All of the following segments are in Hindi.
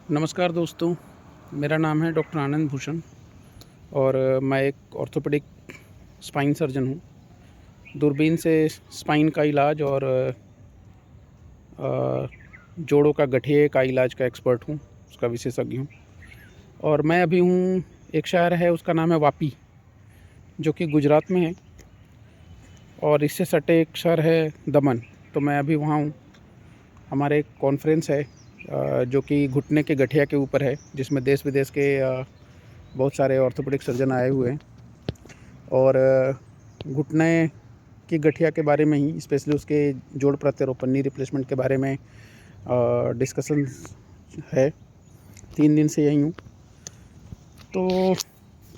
नमस्कार दोस्तों, मेरा नाम है डॉक्टर आनंद भूषण और मैं एक ऑर्थोपेडिक स्पाइन सर्जन हूँ। दूरबीन से स्पाइन का इलाज और जोड़ों का गठिए का इलाज का एक्सपर्ट हूँ, उसका विशेषज्ञ हूँ। और मैं अभी हूँ, एक शहर है उसका नाम है वापी, जो कि गुजरात में है, और इससे सटे एक शहर है दमन। तो मैं अभी वहाँ हूँ। हमारे एक कॉन्फ्रेंस है जो कि घुटने के गठिया के ऊपर है, जिसमें देश विदेश के बहुत सारे ऑर्थोपेडिक सर्जन आए हुए हैं। और घुटने की गठिया के बारे में ही, स्पेशली उसके जोड़ प्रत्यारोपण नी रिप्लेसमेंट के बारे में डिस्कशन है। 3 दिन से यहीं हूँ। तो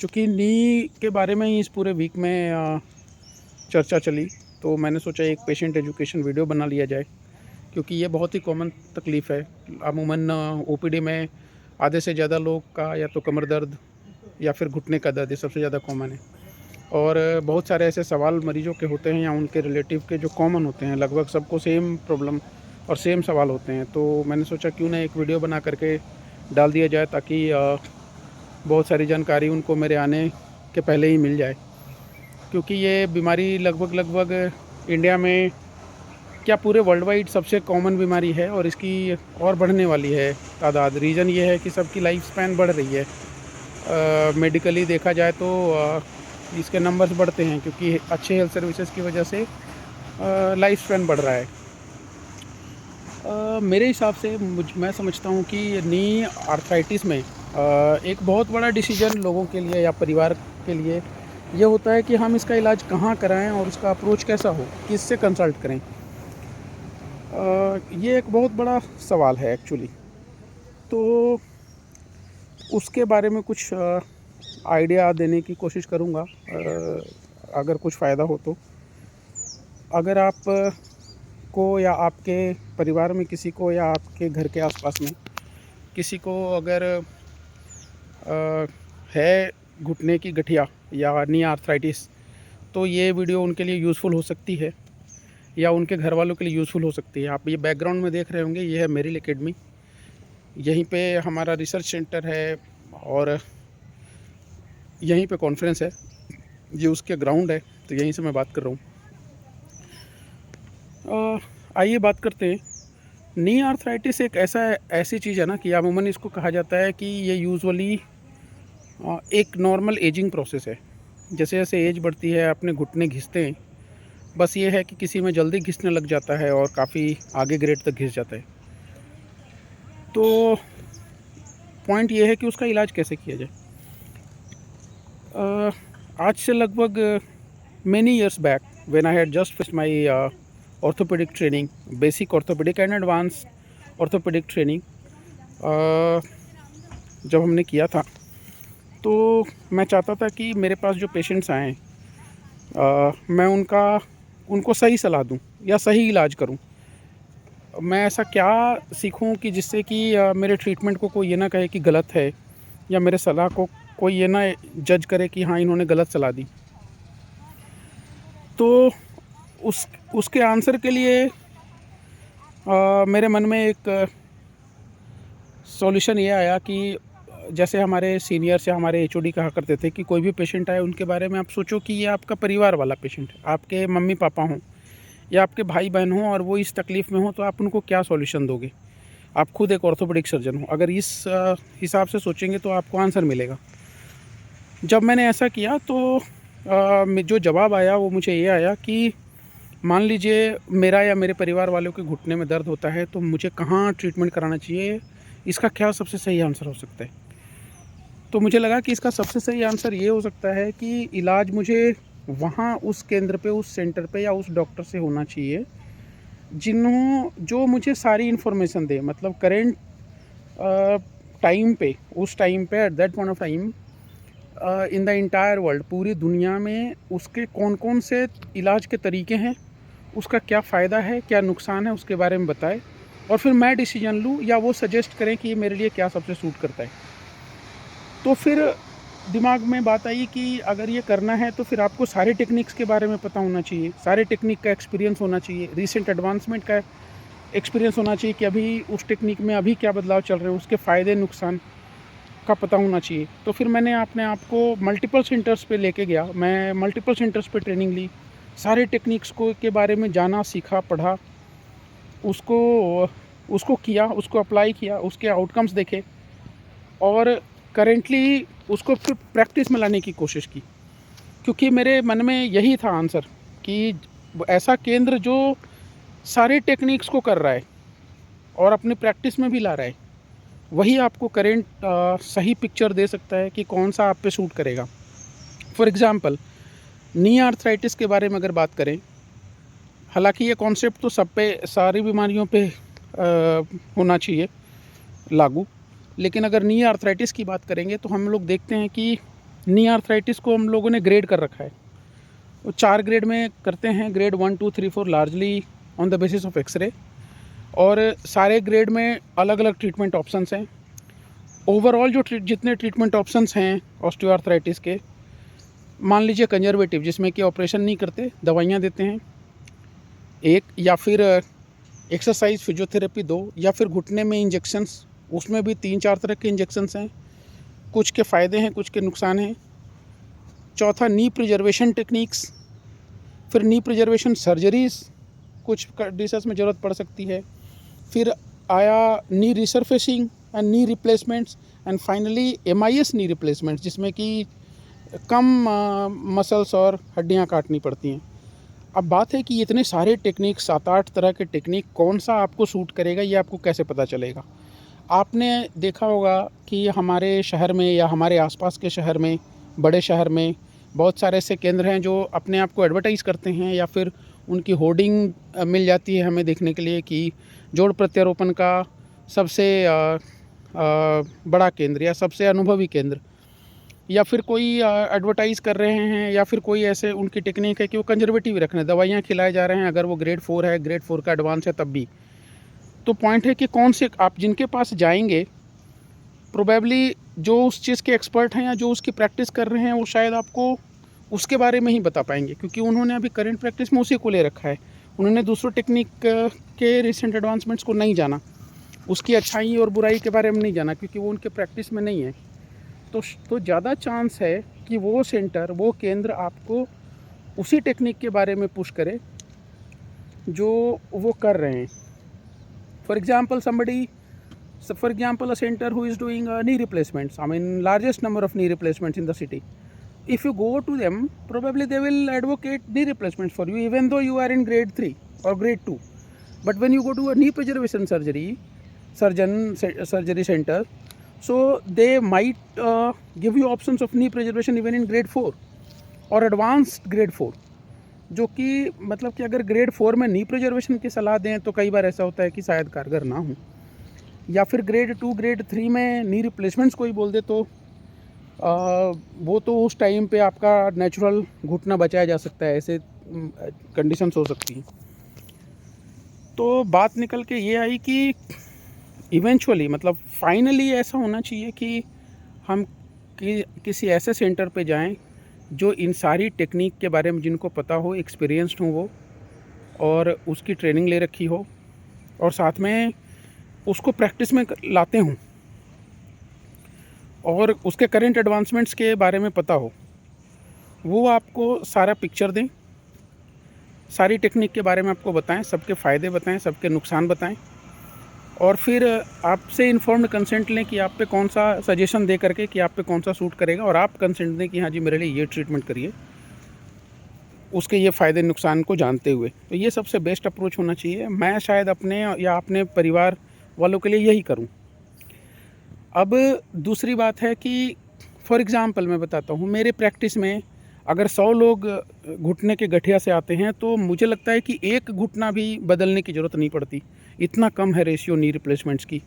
चूँकि नी के बारे में ही इस पूरे वीक में चर्चा चली, तो मैंने सोचा एक पेशेंट एजुकेशन वीडियो बना लिया जाए, क्योंकि ये बहुत ही कॉमन तकलीफ़ है। अमूमन ओपीडी में आधे से ज़्यादा लोग का या तो कमर दर्द या फिर घुटने का दर्द, ये सबसे ज़्यादा कॉमन है। और बहुत सारे ऐसे सवाल मरीजों के होते हैं या उनके रिलेटिव के जो कॉमन होते हैं, लगभग सबको सेम प्रॉब्लम और सेम सवाल होते हैं। तो मैंने सोचा क्यों ना एक वीडियो बना करके डाल दिया जाए, ताकि बहुत सारी जानकारी उनको मेरे आने के पहले ही मिल जाए। क्योंकि ये बीमारी लगभग इंडिया में क्या पूरे वर्ल्ड वाइड सबसे कॉमन बीमारी है, और इसकी और बढ़ने वाली है तादाद। रीज़न ये है कि सबकी लाइफ स्पैन बढ़ रही है। मेडिकली देखा जाए तो इसके नंबर्स बढ़ते हैं, क्योंकि अच्छे हेल्थ सर्विसेज की वजह से लाइफ स्पैन बढ़ रहा है। मेरे हिसाब से मैं समझता हूँ कि नी आर्थराइटिस में एक बहुत बड़ा डिसीजन लोगों के लिए या परिवार के लिए ये होता है कि हम इसका इलाज कहाँ कराएं और उसका अप्रोच कैसा हो, किससे कंसल्ट करें। ये एक बहुत बड़ा सवाल है एक्चुअली। तो उसके बारे में कुछ आइडिया देने की कोशिश करूँगा, अगर कुछ फ़ायदा हो तो। अगर आप को या आपके परिवार में किसी को या आपके घर के आसपास में किसी को अगर है घुटने की गठिया या नी आर्थराइटिस, तो ये वीडियो उनके लिए यूज़फुल हो सकती है या उनके घर वालों के लिए यूज़फुल हो सकती है। आप ये बैकग्राउंड में देख रहे होंगे, ये है मेरिल एकेडमी। यहीं पे हमारा रिसर्च सेंटर है और यहीं पे कॉन्फ्रेंस है। ये उसके ग्राउंड है, तो यहीं से मैं बात कर रहा हूँ। आइए बात करते हैं। नी आर्थराइटिस एक ऐसी चीज़ है ना कि अमूमन इसको कहा जाता है कि ये यूजुअली एक नॉर्मल एजिंग प्रोसेस है। जैसे जैसे एज बढ़ती है अपने घुटने घिसते हैं, बस ये है कि किसी में जल्दी घिसने लग जाता है और काफ़ी आगे ग्रेड तक घिस जाता है। तो पॉइंट ये है कि उसका इलाज कैसे किया जाए। आज से लगभग many years back, when I had just finished my orthopedic training, basic orthopedic and advanced orthopedic training, जब हमने किया था, तो मैं चाहता था कि मेरे पास जो पेशेंट्स आएँ, मैं उनको सही सलाह दूं या सही इलाज करूं। मैं ऐसा क्या सीखूं कि जिससे कि मेरे ट्रीटमेंट को कोई ये ना कहे कि गलत है, या मेरे सलाह को कोई ये ना जज करे कि हाँ इन्होंने गलत सलाह दी। तो उसके आंसर के लिए मेरे मन में एक सॉल्यूशन ये आया कि जैसे हमारे सीनियर्स या हमारे एचओडी कहा करते थे कि कोई भी पेशेंट आए उनके बारे में आप सोचो कि ये आपका परिवार वाला पेशेंट है, आपके मम्मी पापा हों या आपके भाई बहन हों और वो इस तकलीफ़ में हो, तो आप उनको क्या सॉल्यूशन दोगे। आप खुद एक ऑर्थोपेडिक सर्जन हो, अगर इस हिसाब से सोचेंगे तो आपको आंसर मिलेगा। जब मैंने ऐसा किया तो जो जवाब आया वो मुझे ये आया कि मान लीजिए मेरा या मेरे परिवार वालों के घुटने में दर्द होता है, तो मुझे कहाँ ट्रीटमेंट कराना चाहिए, इसका क्या सबसे सही आंसर हो सकता है। तो मुझे लगा कि इसका सबसे सही आंसर ये हो सकता है कि इलाज मुझे वहाँ उस केंद्र पे, उस सेंटर पे या उस डॉक्टर से होना चाहिए जो मुझे सारी इन्फॉर्मेशन दे। मतलब करेंट टाइम पे, उस टाइम पे, at that point of time in the entire world, पूरी दुनिया में उसके कौन कौन से इलाज के तरीके हैं, उसका क्या फ़ायदा है, क्या नुकसान है, उसके बारे में बताए, और फिर मैं डिसीजन लूँ या वो सजेस्ट करें कि ये मेरे लिए क्या सबसे सूट करता है। तो फिर दिमाग में बात आई कि अगर ये करना है तो फिर आपको सारे टेक्निक्स के बारे में पता होना चाहिए, सारे टेक्निक का एक्सपीरियंस होना चाहिए, रिसेंट एडवांसमेंट का एक्सपीरियंस होना चाहिए कि अभी उस टेक्निक में अभी क्या बदलाव चल रहे हैं, उसके फ़ायदे नुकसान का पता होना चाहिए। तो फिर मैंने अपने आप को मल्टीपल सेंटर्स पे लेके गया। मैं मल्टीपल सेंटर्स पे ट्रेनिंग ली, सारे टेक्निक्स को के बारे में जाना, सीखा, पढ़ा, उसको उसको किया, उसको अप्लाई किया, उसके आउटकम्स देखे और करेंटली उसको फिर प्रैक्टिस में लाने की कोशिश की। क्योंकि मेरे मन में यही था आंसर कि ऐसा केंद्र जो सारे टेक्निक्स को कर रहा है और अपनी प्रैक्टिस में भी ला रहा है, वही आपको करेंट सही पिक्चर दे सकता है कि कौन सा आप पे सूट करेगा। फॉर एग्ज़ाम्पल, नी आर्थराइटिस के बारे में अगर बात करें, हालांकि ये कॉन्सेप्ट तो सब पे, सारी बीमारियों पे होना चाहिए लागू, लेकिन अगर नी आर्थराइटिस की बात करेंगे तो हम लोग देखते हैं कि नी आर्थराइटिस को हम लोगों ने ग्रेड कर रखा है। वो 4 ग्रेड में करते हैं, grade 1, 2, 3, 4 largely on the basis of x-ray, और सारे ग्रेड में अलग अलग ट्रीटमेंट ऑप्शंस हैं। ओवरऑल जो जितने ट्रीटमेंट ऑप्शंस हैं ऑस्टियोआर्थराइटिस के, मान लीजिए कंजर्वेटिव, जिसमें कि ऑपरेशन नहीं करते, दवाइयाँ देते हैं एक, या फिर एक्सरसाइज फिजियोथेरेपी 2, या फिर घुटने में इंजेक्शंस, उसमें भी 3-4 तरह के इंजेक्शंस हैं, कुछ के फ़ायदे हैं, कुछ के नुकसान हैं। चौथा, नी प्रिजर्वेशन टेक्निक्स, फिर नी प्रिजर्वेशन सर्जरीज़ कुछ कंडीशंस में ज़रूरत पड़ सकती है। फिर आया knee resurfacing and knee replacements, and finally MIS knee replacements, जिसमें कि कम मसल्स और हड्डियां काटनी पड़ती हैं। अब बात है कि इतने सारे टेक्निक, 7-8 तरह के टेक्निक, कौन सा आपको सूट करेगा ये आपको कैसे पता चलेगा? आपने देखा होगा कि हमारे शहर में या हमारे आसपास के शहर में, बड़े शहर में बहुत सारे ऐसे केंद्र हैं जो अपने आप को एडवर्टाइज़ करते हैं, या फिर उनकी होर्डिंग मिल जाती है हमें देखने के लिए कि जोड़ प्रत्यारोपण का सबसे बड़ा केंद्र या सबसे अनुभवी केंद्र, या फिर कोई एडवर्टाइज़ कर रहे हैं, या फिर कोई ऐसे उनकी टेक्निक है कि वो कंजर्वेटिव रख रहे हैं, दवाइयाँ खिलाए जा रहे हैं, अगर वो ग्रेड 4 है, ग्रेड 4 का एडवांस है तब भी। तो पॉइंट है कि कौन से आप जिनके पास जाएंगे, प्रोबेबली जो उस चीज़ के एक्सपर्ट हैं या जो उसकी प्रैक्टिस कर रहे हैं, वो शायद आपको उसके बारे में ही बता पाएंगे, क्योंकि उन्होंने अभी करंट प्रैक्टिस में उसी को ले रखा है। उन्होंने दूसरों टेक्निक के रिसेंट एडवांसमेंट्स को नहीं जाना, उसकी अच्छाई और बुराई के बारे में नहीं जाना, क्योंकि वो उनके प्रैक्टिस में नहीं है। तो ज़्यादा चांस है कि वो सेंटर, वो केंद्र आपको उसी टेक्निक के बारे में पुश करे जो वो कर रहे हैं। For example a center who is doing knee replacements, I mean largest number of knee replacements in the city. If you go to them, probably they will advocate knee replacements for you, even though you are in grade 3 or grade 2. But when you go to a knee preservation surgery center, so they might give you options of knee preservation even in grade 4 और advanced grade 4, जो कि मतलब कि अगर ग्रेड 4 में नी प्रिजर्वेशन की सलाह दें तो कई बार ऐसा होता है कि शायद कारगर ना हो, या फिर ग्रेड 2, ग्रेड 3 में नी रिप्लेसमेंट्स कोई बोल दे तो वो तो उस टाइम पे आपका नेचुरल घुटना बचाया जा सकता है, ऐसे कंडीशंस हो सकती हैं। तो बात निकल के ये आई कि इवेंचुअली, मतलब फाइनली ऐसा होना चाहिए कि हम किसी ऐसे सेंटर पे जाएं जो इन सारी टेक्निक के बारे में जिनको पता हो, एक्सपीरियंस्ड हो वो, और उसकी ट्रेनिंग ले रखी हो, और साथ में उसको प्रैक्टिस में लाते हों, और उसके करंट एडवांसमेंट्स के बारे में पता हो। वो आपको सारा पिक्चर दें, सारी टेक्निक के बारे में आपको बताएं, सबके फ़ायदे बताएं, सबके नुकसान बताएं, और फिर आपसे इन्फॉर्म्ड कंसेंट लें कि आप पे कौन सा सजेशन दे करके कि आप पे कौन सा सूट करेगा, और आप कंसेंट दें कि हाँ जी मेरे लिए ये ट्रीटमेंट करिए, उसके ये फ़ायदे नुकसान को जानते हुए। तो ये सबसे बेस्ट अप्रोच होना चाहिए। मैं शायद अपने या अपने परिवार वालों के लिए यही करूं। अब दूसरी बात है कि फॉर एग्ज़ाम्पल मैं बताता हूं, मेरे प्रैक्टिस में अगर 100 लोग घुटने के गठिया से आते हैं तो मुझे लगता है कि एक घुटना भी बदलने की ज़रूरत नहीं पड़ती, इतना कम है रेशियो नी रिप्लेसमेंट्स की।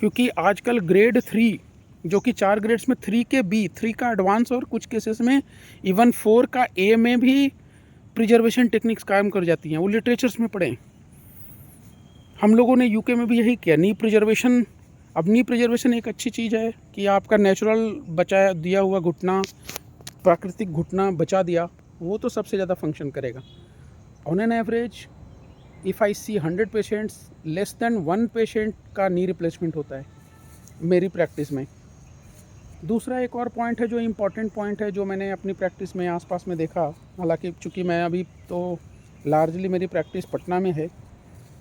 क्योंकि आजकल ग्रेड 3, जो कि 4 ग्रेड्स में 3 के बी, 3 का एडवांस, और कुछ केसेस में इवन 4 का ए में भी प्रिजर्वेशन टेक्निक्स कायम कर जाती हैं। वो लिटरेचर्स में पढ़ें। हम लोगों ने यूके में भी यही किया, नी प्रिजर्वेशन। अब नी प्रिजर्वेशन एक अच्छी चीज़ है कि आपका नेचुरल बचाया दिया हुआ घुटना, प्राकृतिक घुटना बचा दिया, वो तो सबसे ज़्यादा फंक्शन करेगा। On an average if I see 100 patients, less than 1 patient का नी रिप्लेसमेंट होता है मेरी प्रैक्टिस में। दूसरा एक और पॉइंट है जो इम्पॉर्टेंट पॉइंट है, जो मैंने अपनी प्रैक्टिस में आसपास में देखा, हालांकि चूँकि मैं अभी तो लार्जली मेरी प्रैक्टिस पटना में है,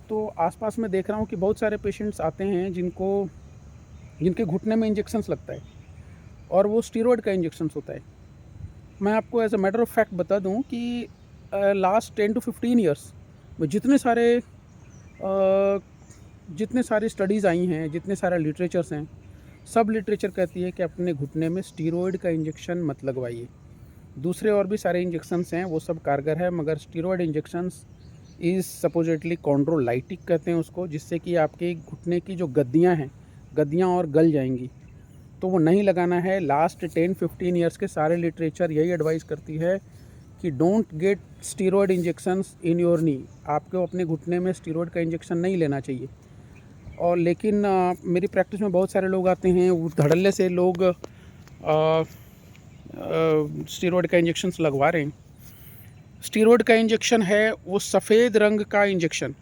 तो आसपास में देख रहा हूँ कि बहुत सारे पेशेंट्स आते हैं जिनके घुटने में इंजेक्शन्स लगता है, और वो स्टीरॉयड का इंजेक्शन्स होता है। मैं आपको as a matter of fact बता दूं कि लास्ट 10 to 15 ईयर्स में जितने सारी स्टडीज़ आई हैं, जितने सारे लिटरेचर्स हैं, सब लिटरेचर कहती है कि अपने घुटने में स्टीरॉयड का इंजेक्शन मत लगवाइए। दूसरे और भी सारे इंजेक्शन्स हैं, वो सब कारगर है, मगर स्टीरॉयड इंजेक्शन्स इज़ सपोजिटली कॉन्ड्रोलाइटिक कहते हैं उसको, जिससे कि आपके घुटने की जो गद्दियाँ और गल जाएंगी, तो वो नहीं लगाना है। लास्ट 10-15 ईयर्स के सारे लिटरेचर यही एडवाइस करती है कि don't get steroid injections in your knee. आपको अपने घुटने में स्टीरॉयड का इंजेक्शन नहीं लेना चाहिए। और लेकिन मेरी प्रैक्टिस में बहुत सारे लोग आते हैं, वो धड़ल्ले से लोग स्टीरॉयड का इंजेक्शंस लगवा रहे हैं। स्टीरॉयड का इंजेक्शन है वो सफ़ेद रंग का इंजेक्शन,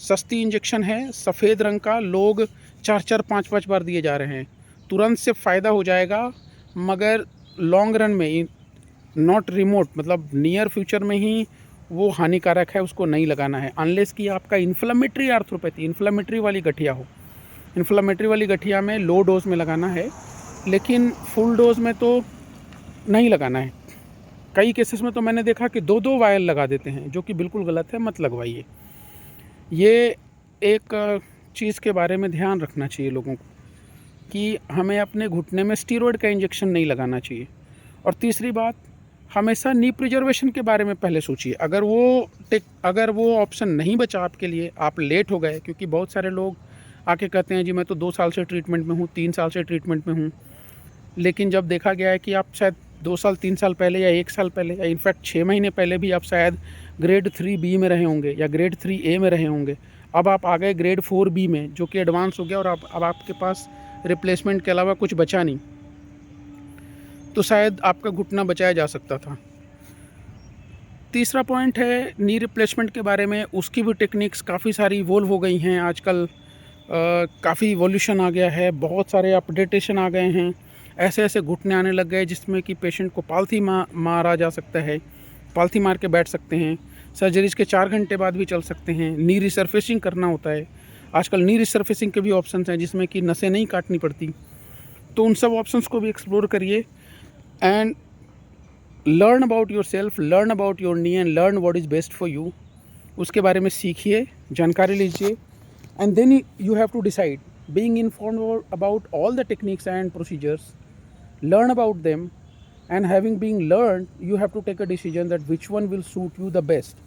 सस्ती इंजेक्शन है, सफ़ेद रंग का, लोग 4-4, 5-5 बार दिए जा रहे हैं। तुरंत से फ़ायदा हो जाएगा, मगर लॉन्ग रन में, नॉट रिमोट, मतलब नियर फ्यूचर में ही वो हानिकारक है, उसको नहीं लगाना है। अनलेस कि आपका इन्फ्लेमेटरी आर्थ्रोपैथी, इन्फ्लेमेटरी वाली गठिया हो। इन्फ्लेमेटरी वाली गठिया में लो डोज में लगाना है, लेकिन फुल डोज में तो नहीं लगाना है। कई केसेस में तो मैंने देखा कि 2-2 वायल लगा देते हैं, जो कि बिल्कुल गलत है, मत लगवाइए। ये एक चीज़ के बारे में ध्यान रखना चाहिए लोगों को कि हमें अपने घुटने में स्टीरॉयड का इंजेक्शन नहीं लगाना चाहिए। और तीसरी बात, हमेशा नी प्रिजर्वेशन के बारे में पहले सोचिए। अगर वो ऑप्शन नहीं बचा आपके लिए, आप लेट हो गए, क्योंकि बहुत सारे लोग आके कहते हैं जी मैं तो 2 साल से ट्रीटमेंट में हूँ, 3 साल से ट्रीटमेंट में हूँ, लेकिन जब देखा गया है कि आप शायद 2 साल 3 साल पहले या 1 साल पहले या इनफैक्ट 6 महीने पहले भी आप शायद ग्रेड 3B में रहे होंगे या ग्रेड 3A में रहे होंगे, अब आप आ गए ग्रेड 4B में, जो कि एडवांस हो गया, और अब आपके पास रिप्लेसमेंट के अलावा कुछ बचा नहीं, तो शायद आपका घुटना बचाया जा सकता था। तीसरा पॉइंट है नी रिप्लेसमेंट के बारे में। उसकी भी टेक्निक्स काफ़ी सारी इवोल्व हो गई हैं आजकल, काफ़ी इवोल्यूशन आ गया है, बहुत सारे अपडेटेशन आ गए हैं, ऐसे ऐसे घुटने आने लग गए जिसमें कि पेशेंट को पालथी मारा जा सकता है, पालथी मार के बैठ सकते हैं, सर्जरीज के 4 घंटे बाद भी चल सकते हैं, नी रिसर्फेसिंग करना होता है। आजकल नी रिसर्फेसिंग के भी ऑप्शंस हैं जिसमें कि नसें नहीं काटनी पड़ती, तो उन सब ऑप्शंस को भी एक्सप्लोर करिए and learn about yourself, learn about your knee and learn what is best for you. उसके बारे में सीखिए, जानकारी लीजिए, and then you have to decide, being informed about all the techniques and procedures, learn about them, and having been learned, you have to take a decision that which one will suit you the best,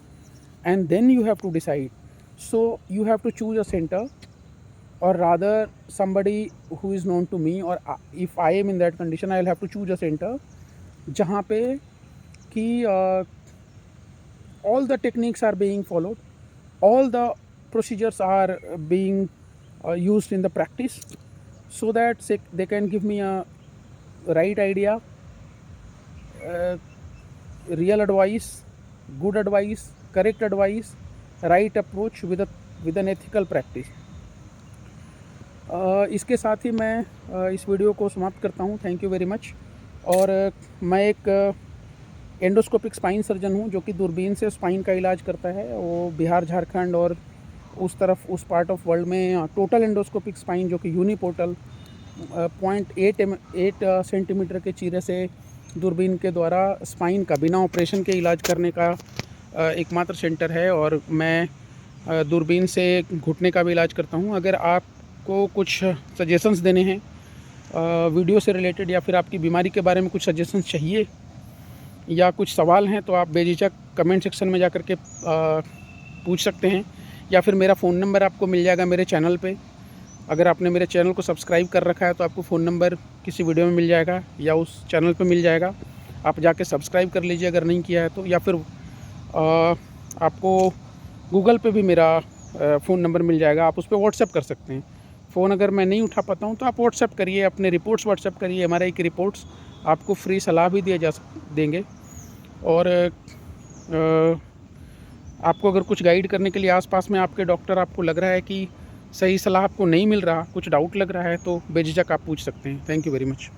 and then you have to decide. So you have to choose a center, or rather somebody who is known to me, or if I am in that condition, I will have to choose a center जहाँ पे कि all the techniques are being followed, all the procedures are being used in the practice, so that they can give me a right idea, real advice, good advice, correct advice, right approach with an ethical practice. इसके साथ ही मैं इस वीडियो को समाप्त करता हूँ। Thank you very much. और मैं एक एंडोस्कोपिक स्पाइन सर्जन हूँ जो कि दूरबीन से स्पाइन का इलाज करता है। वो बिहार, झारखंड और उस तरफ, उस पार्ट ऑफ वर्ल्ड में टोटल एंडोस्कोपिक स्पाइन, जो कि यूनिपोर्टल 0.8 सेंटीमीटर के चीरे से दूरबीन के द्वारा स्पाइन का बिना ऑपरेशन के इलाज करने का एकमात्र सेंटर है। और मैं दूरबीन से घुटने का भी इलाज करता हूं। अगर आपको कुछ सजेशंस देने हैं वीडियो से रिलेटेड, या फिर आपकी बीमारी के बारे में कुछ सजेशंस चाहिए या कुछ सवाल हैं, तो आप बेझिझक कमेंट सेक्शन में जाकर के पूछ सकते हैं, या फिर मेरा फ़ोन नंबर आपको मिल जाएगा मेरे चैनल पे। अगर आपने मेरे चैनल को सब्सक्राइब कर रखा है तो आपको फ़ोन नंबर किसी वीडियो में मिल जाएगा या उस चैनल पे मिल जाएगा, आप जाके सब्सक्राइब कर लीजिए अगर नहीं किया है तो। या फिर आपको गूगल पे भी मेरा फ़ोन नंबर मिल जाएगा, आप उस पर व्हाट्सएप कर सकते हैं। फ़ोन अगर मैं नहीं उठा पाता हूँ तो आप व्हाट्सएप करिए, अपने रिपोर्ट्स व्हाट्सएप करिए, MRI की रिपोर्ट्स, आपको फ्री सलाह भी देंगे। और आपको अगर कुछ गाइड करने के लिए आसपास में आपके डॉक्टर आपको लग रहा है कि सही सलाह आपको नहीं मिल रहा, कुछ डाउट लग रहा है, तो बेझिझक आप पूछ सकते हैं। Thank you very much.